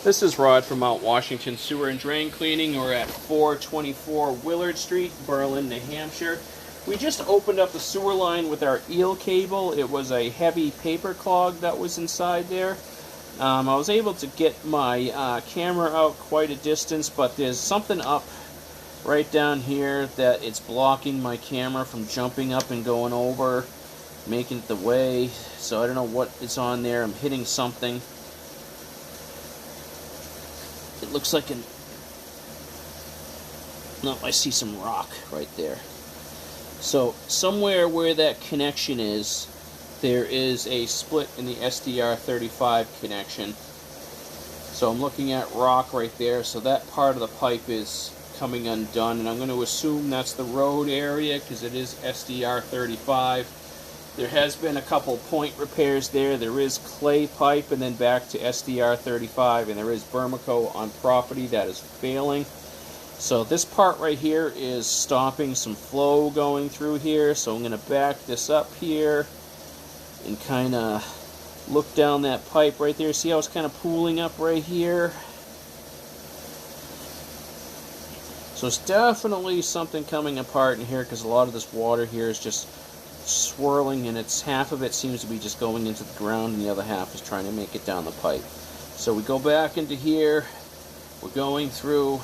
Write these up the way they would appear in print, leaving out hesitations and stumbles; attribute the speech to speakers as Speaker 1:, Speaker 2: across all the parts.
Speaker 1: This is Rod from Mount Washington Sewer and Drain Cleaning. We're at 424 Willard Street, Berlin, New Hampshire. We just opened up the sewer line with our eel cable. It was a heavy paper clog that was inside there. I was able to get my camera out quite a distance, but there's something up right down here that it's blocking my camera from jumping up and going over, making it the way. So I don't know what is on there. I'm hitting something. It looks like an... No, I see some rock right there. So somewhere where that connection is, there is a split in the SDR35 connection. So I'm looking at rock right there. So that part of the pipe is coming undone, and I'm going to assume that's the road area because it is SDR35. There has been a couple point repairs there. There is clay pipe and then back to SDR35, and there is Bermico on property that is failing. So this part right here is stopping some flow going through here. So I'm going to back this up here and kind of look down that pipe right there. See how it's kind of pooling up right here? So it's definitely something coming apart in here because a lot of this water here is just swirling, and it's half of it seems to be just going into the ground and the other half is trying to make it down the pipe. So we go back into here, we're going through,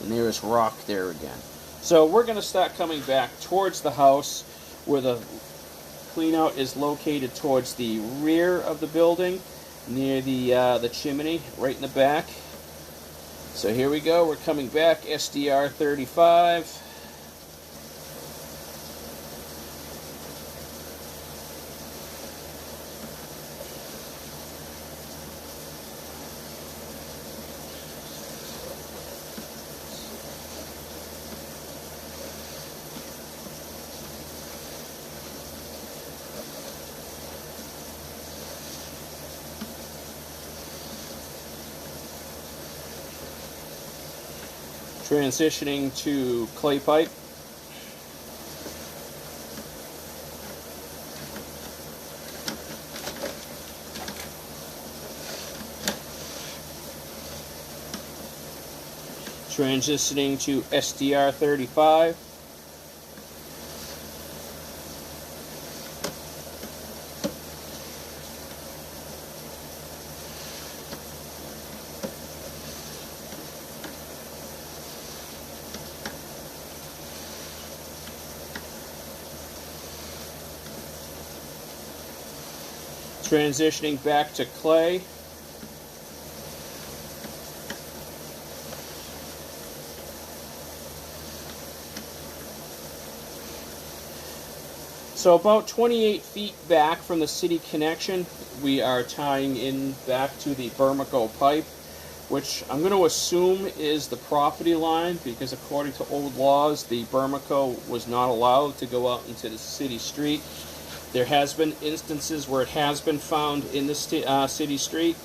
Speaker 1: and there is rock there again. So we're going to start coming back towards the house where the cleanout is located towards the rear of the building near the chimney right in the back. So here we go, we're coming back SDR 35. Transitioning to clay pipe. Transitioning to SDR 35. Transitioning back to clay. So about 28 feet back from the city connection, we are tying in back to the Bermico pipe, which I'm going to assume is the property line because according to old laws, the Bermico was not allowed to go out into the city street. There has been instances where it has been found in the city street,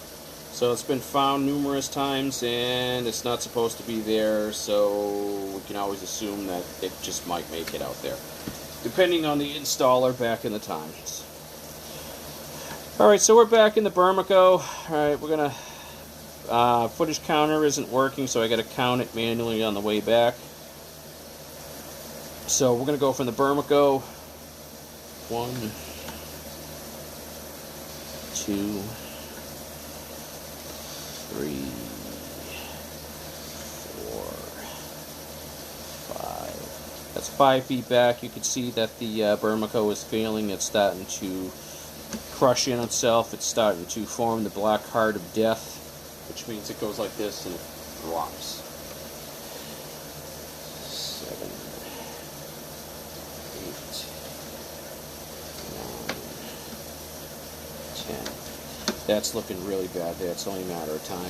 Speaker 1: so it's been found numerous times and it's not supposed to be there, so we can always assume that it just might make it out there, depending on the installer back in the times. Alright, so we're back in the Bermico. Alright, we're going to, footage counter isn't working, so I got to count it manually on the way back. So we're going to go from the Bermico. 1, 2, 3, 4, 5. That's 5 feet back. You can see that the Bermico is failing. It's starting to crush in itself. It's starting to form the black heart of death, which means it goes like this and it drops. 7, 8, 10. That's looking really bad there. It's only a matter of time. 11,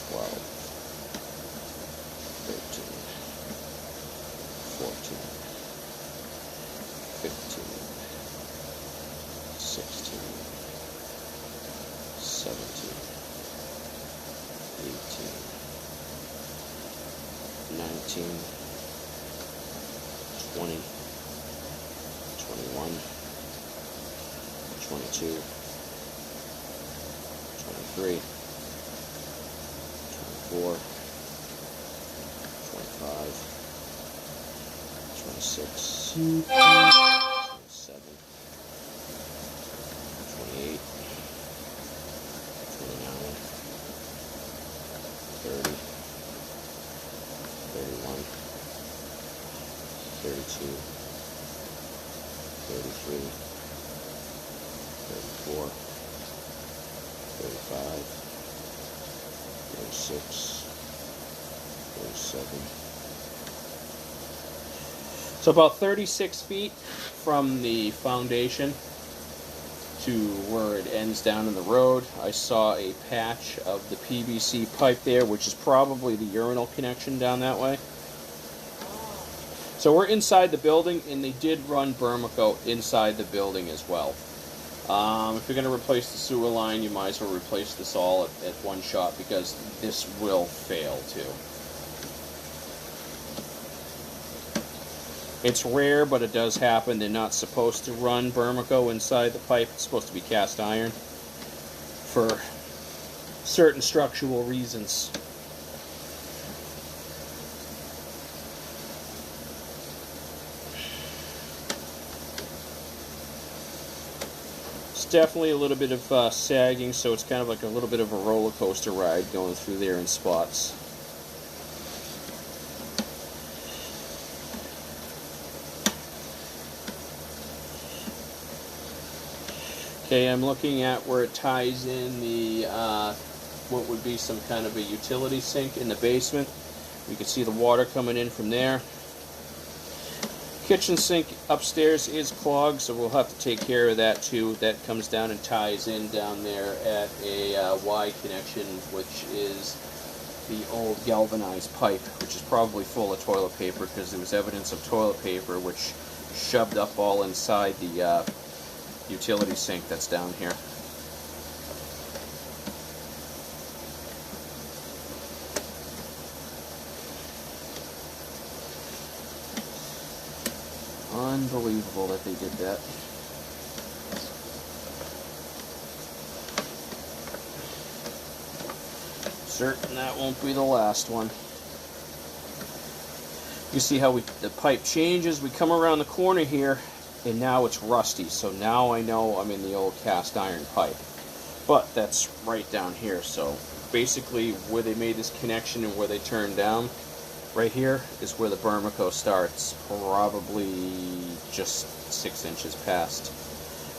Speaker 1: 12, 13, 14, 15, 16, 17, 18, 19, 20, 21, 22, 23, 24, 25, 26, 27, 28, 29, 30, 31, 32, 33, 34, 35, 36, 37. So about 36 feet from the foundation to where it ends down in the road, I saw a patch of the PVC pipe there, which is probably the urinal connection down that way. So we're inside the building, and they did run Bermico inside the building as well. If you're going to replace the sewer line, you might as well replace this all at one shot, because this will fail too. It's rare, but it does happen. They're not supposed to run Bermico inside the pipe. It's supposed to be cast iron for certain structural reasons. It's definitely a little bit of sagging, so it's kind of like a little bit of a roller coaster ride going through there in spots. Okay, I'm looking at where it ties in the what would be some kind of a utility sink in the basement. You can see the water coming in from there. Kitchen sink upstairs is clogged, so we'll have to take care of that too. That comes down and ties in down there at a Y connection, which is the old galvanized pipe, which is probably full of toilet paper, because there was evidence of toilet paper which shoved up all inside the utility sink that's down here. Unbelievable that they did that. Certain that won't be the last one. You see how the pipe changes. We come around the corner here, and now it's rusty. So now I know I'm in the old cast iron pipe. But that's right down here. So basically where they made this connection and where they turned down, right here is where the Bermico starts, probably just 6 inches past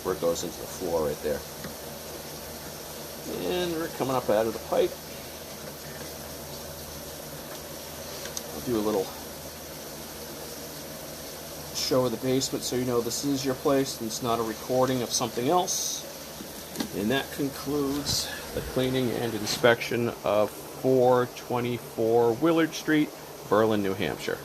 Speaker 1: where it goes into the floor right there. And we're coming up out of the pipe. I'll do a little show of the basement so you know this is your place and it's not a recording of something else. And that concludes the cleaning and inspection of 424 Willard Street, Berlin, New Hampshire.